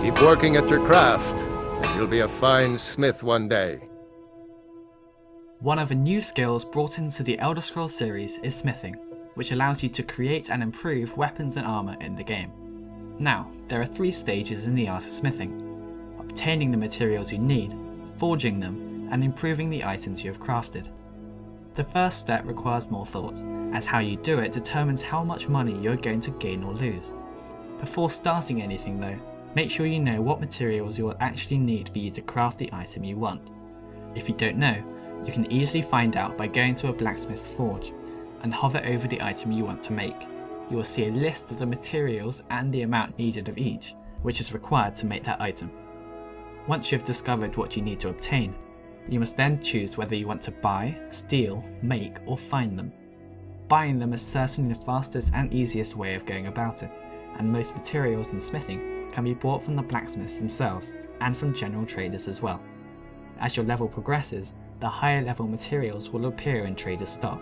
Keep working at your craft, and you'll be a fine smith one day. One of the new skills brought into the Elder Scrolls series is smithing, which allows you to create and improve weapons and armour in the game. Now, there are 3 stages in the art of smithing: obtaining the materials you need, forging them, and improving the items you have crafted. The first step requires more thought, as how you do it determines how much money you are going to gain or lose. Before starting anything though, make sure you know what materials you will actually need for you to craft the item you want. If you don't know, you can easily find out by going to a blacksmith's forge and hover over the item you want to make. You will see a list of the materials and the amount needed of each, which is required to make that item. Once you have discovered what you need to obtain, you must then choose whether you want to buy, steal, make, or find them. Buying them is certainly the fastest and easiest way of going about it, and most materials in smithing can be bought from the blacksmiths themselves, and from general traders as well. As your level progresses, the higher level materials will appear in traders' stock.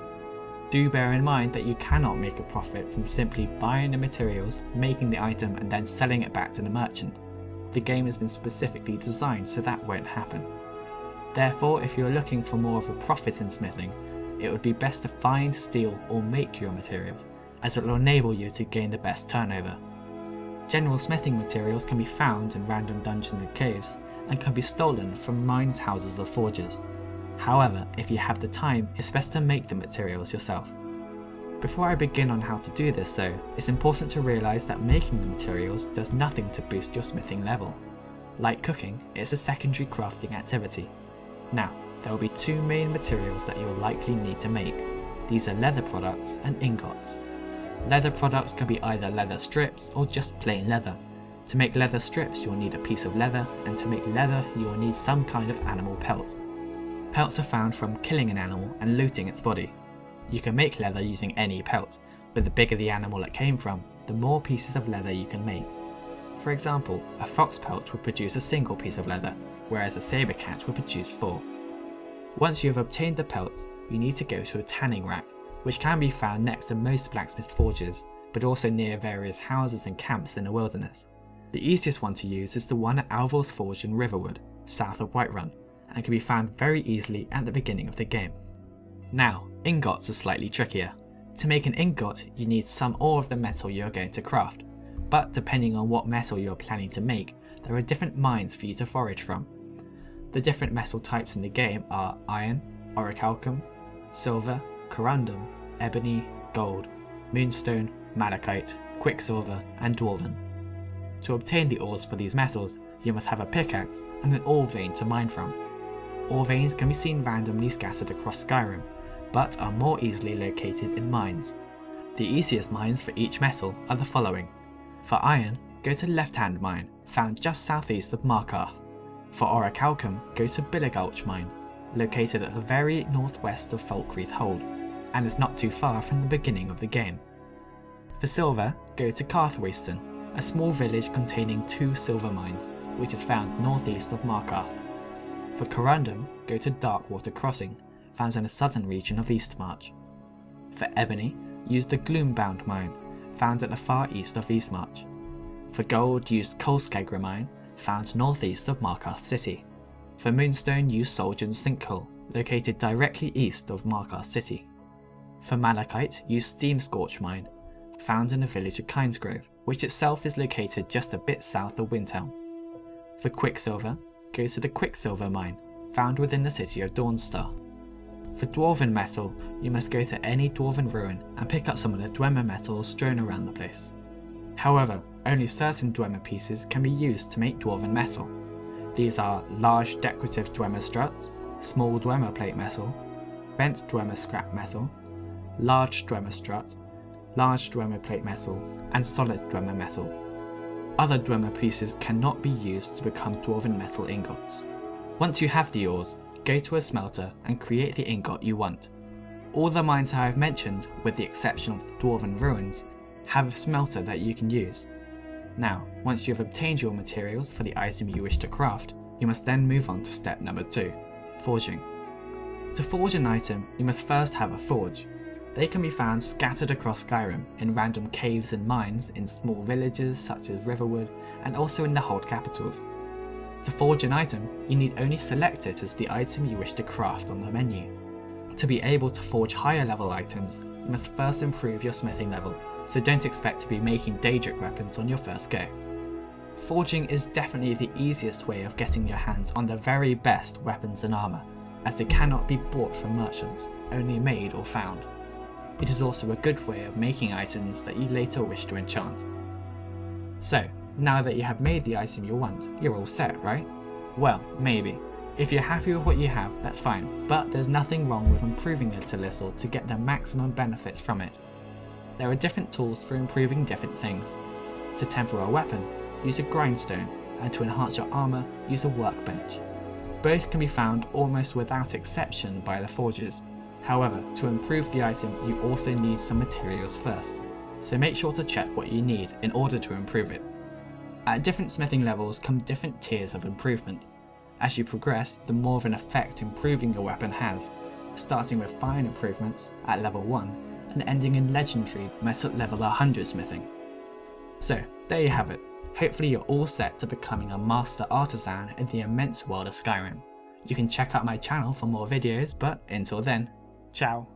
Do bear in mind that you cannot make a profit from simply buying the materials, making the item, and then selling it back to the merchant. The game has been specifically designed so that won't happen. Therefore, if you are looking for more of a profit in smithing, it would be best to find, steal, or make your materials, as it will enable you to gain the best turnover. General smithing materials can be found in random dungeons and caves, and can be stolen from mines, houses, or forges. However, if you have the time, it's best to make the materials yourself. Before I begin on how to do this though, it's important to realise that making the materials does nothing to boost your smithing level. Like cooking, it's a secondary crafting activity. Now, there will be 2 main materials that you'll likely need to make. These are leather products and ingots. Leather products can be either leather strips or just plain leather. To make leather strips, you'll need a piece of leather, and to make leather, you will need some kind of animal pelt. Pelts are found from killing an animal and looting its body. You can make leather using any pelt, but the bigger the animal it came from, the more pieces of leather you can make. For example, a fox pelt would produce a single piece of leather, whereas a saber cat would produce 4. Once you have obtained the pelts, you need to go to a tanning rack, which can be found next to most blacksmith forges, but also near various houses and camps in the wilderness. The easiest one to use is the one at Alvor's Forge in Riverwood, south of Whiterun, and can be found very easily at the beginning of the game. Now, ingots are slightly trickier. To make an ingot, you need some ore of the metal you are going to craft, but depending on what metal you are planning to make, there are different mines for you to forage from. The different metal types in the game are iron, orichalcum, silver, corundum, ebony, gold, moonstone, malachite, quicksilver, and dwarven. To obtain the ores for these metals, you must have a pickaxe and an ore vein to mine from. Ore veins can be seen randomly scattered across Skyrim, but are more easily located in mines. The easiest mines for each metal are the following. For iron, go to Left Hand Mine, found just southeast of Markarth. For orichalcum, go to Billigulch Mine, located at the very northwest of Falkreath Hold, and is not too far from the beginning of the game. For silver, go to Carthwayston, a small village containing 2 silver mines, which is found northeast of Markarth. For corundum, go to Darkwater Crossing, found in the southern region of Eastmarch. For ebony, use the Gloombound Mine, found at the far east of Eastmarch. For gold, use Kolskegra Mine, found northeast of Markarth City. For moonstone, use Soldian's Sinkhole, located directly east of Markarth City. For malachite, use Steamscorch Mine, found in the village of Kinesgrove, which itself is located just a bit south of Windhelm. For quicksilver, go to the Quicksilver Mine, found within the city of Dawnstar. For dwarven metal, you must go to any dwarven ruin and pick up some of the dwemer metals strewn around the place. However, only certain dwemer pieces can be used to make dwarven metal. These are large decorative dwemer struts, small dwemer plate metal, bent dwemer scrap metal, large dwemer strut, large dwemer plate metal, and solid dwemer metal. Other dwemer pieces cannot be used to become dwarven metal ingots. Once you have the ores, go to a smelter and create the ingot you want. All the mines I have mentioned, with the exception of the dwarven ruins, have a smelter that you can use. Now, once you have obtained your materials for the item you wish to craft, you must then move on to step number 2, forging. To forge an item, you must first have a forge. They can be found scattered across Skyrim in random caves and mines in small villages such as Riverwood, and also in the hold capitals. To forge an item, you need only select it as the item you wish to craft on the menu. To be able to forge higher level items, you must first improve your smithing level, so don't expect to be making Daedric weapons on your first go. Forging is definitely the easiest way of getting your hands on the very best weapons and armour, as they cannot be bought from merchants, only made or found. It is also a good way of making items that you later wish to enchant. So, now that you have made the item you want, you're all set, right? Well, maybe. If you're happy with what you have, that's fine, but there's nothing wrong with improving it a little to get the maximum benefits from it. There are different tools for improving different things. To temper a weapon, use a grindstone, and to enhance your armour, use a workbench. Both can be found almost without exception by the forgers. However, to improve the item, you also need some materials first, so make sure to check what you need in order to improve it. At different smithing levels come different tiers of improvement. As you progress, the more of an effect improving your weapon has, starting with fine improvements at level 1 and ending in legendary met at level 100 smithing. So there you have it. Hopefully you're all set to becoming a master artisan in the immense world of Skyrim. You can check out my channel for more videos, but until then, ciao.